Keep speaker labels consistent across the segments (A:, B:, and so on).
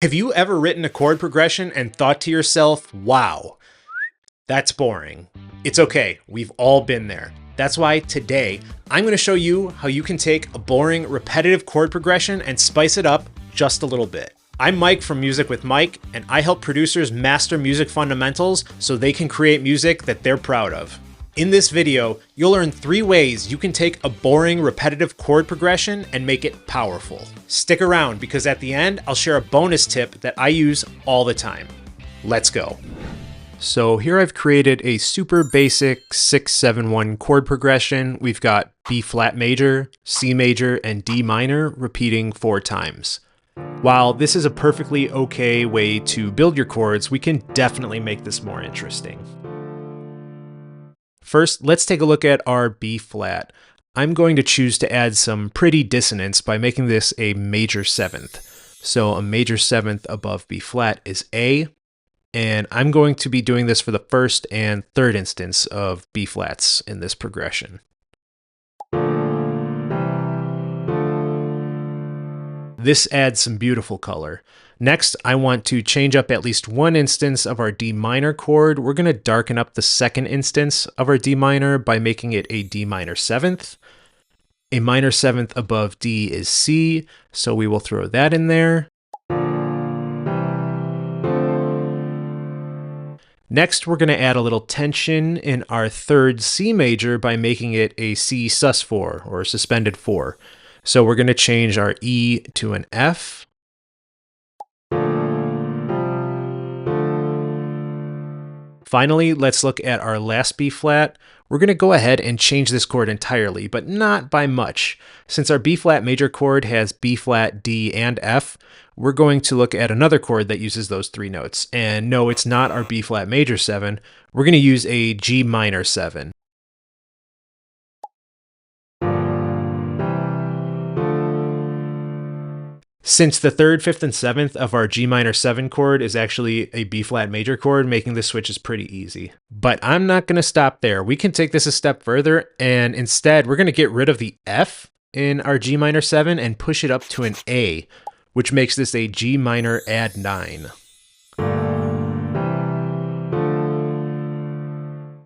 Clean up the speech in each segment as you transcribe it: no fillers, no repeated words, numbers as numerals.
A: Have you ever written a chord progression and thought to yourself, wow, that's boring? It's okay, we've all been there. That's why today I'm going to show you how you can take a boring, repetitive chord progression and spice it up just a little bit. I'm Mike from Music with Mike, and I help producers master music fundamentals so they can create music that they're proud of. In this video, you'll learn 3 ways you can take a boring, repetitive chord progression and make it powerful. Stick around because at the end, I'll share a bonus tip that I use all the time. Let's go. So here I've created a super basic 6-7-1 chord progression. We've got B flat major, C major, and D minor repeating 4 times. While this is a perfectly okay way to build your chords, we can definitely make this more interesting. First, let's take a look at our B flat. I'm going to choose to add some pretty dissonance by making this a major 7th. So a major 7th above B flat is A, and I'm going to be doing this for the first and third instance of B flats in this progression. This adds some beautiful color. Next, I want to change up at least one instance of our D minor chord. We're going to darken up the second instance of our D minor by making it a D minor 7th. A minor 7th above D is C, so we will throw that in there. Next, we're going to add a little tension in our third C major by making it a C sus4, or suspended 4. So we're going to change our E to an F. Finally, let's look at our last B flat. We're going to go ahead and change this chord entirely, but not by much. Since our B flat major chord has B flat, D, and F, we're going to look at another chord that uses those 3 notes. And no, it's not our B flat major 7. We're going to use a G minor 7. Since the 3rd, 5th, and 7th of our G minor 7 chord is actually a B flat major chord, making this switch is pretty easy. But I'm not going to stop there. We can take this a step further, and instead we're going to get rid of the F in our G minor 7 and push it up to an A, which makes this a G minor add 9.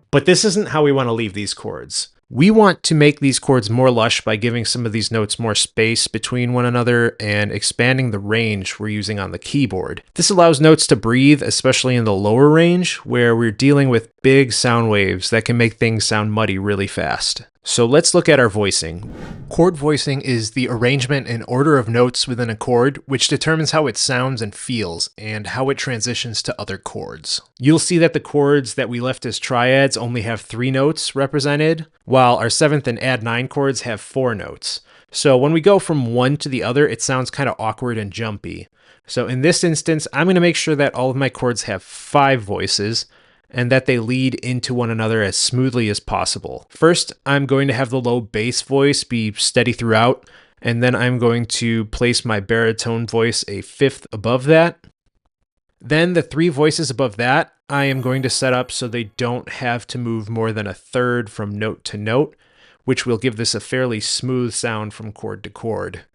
A: But this isn't how we want to leave these chords. We want to make these chords more lush by giving some of these notes more space between one another and expanding the range we're using on the keyboard. This allows notes to breathe, especially in the lower range, where we're dealing with big sound waves that can make things sound muddy really fast. So let's look at our voicing. Chord voicing is the arrangement and order of notes within a chord, which determines how it sounds and feels, and how it transitions to other chords. You'll see that the chords that we left as triads only have 3 notes represented, while our 7th and add 9 chords have 4 notes. So when we go from one to the other, it sounds kind of awkward and jumpy. So in this instance, I'm going to make sure that all of my chords have 5 voices, and that they lead into one another as smoothly as possible. First, I'm going to have the low bass voice be steady throughout, and then I'm going to place my baritone voice a 5th above that. Then the 3 voices above that, I am going to set up so they don't have to move more than a 1/3 from note to note, which will give this a fairly smooth sound from chord to chord.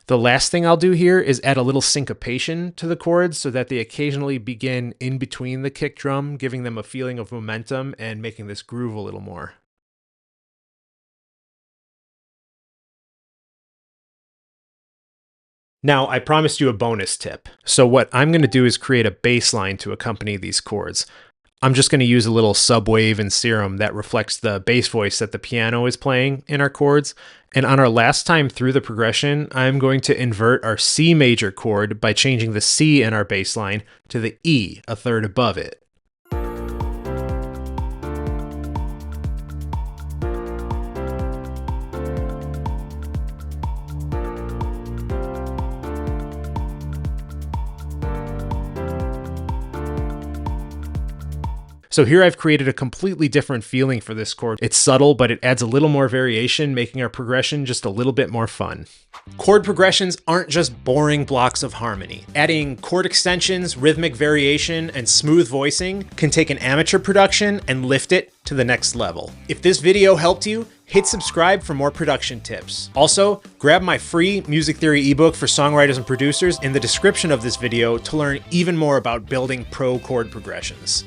A: The last thing I'll do here is add a little syncopation to the chords so that they occasionally begin in between the kick drum, giving them a feeling of momentum and making this groove a little more. Now, I promised you a bonus tip. So what I'm going to do is create a bass line to accompany these chords. I'm just going to use a little subwave and serum that reflects the bass voice that the piano is playing in our chords. And on our last time through the progression, I'm going to invert our C major chord by changing the C in our bass line to the E, a 1/3 above it. So here I've created a completely different feeling for this chord. It's subtle, but it adds a little more variation, making our progression just a little bit more fun. Chord progressions aren't just boring blocks of harmony. Adding chord extensions, rhythmic variation, and smooth voicing can take an amateur production and lift it to the next level. If this video helped you, hit subscribe for more production tips. Also, grab my free music theory ebook for songwriters and producers in the description of this video to learn even more about building pro chord progressions.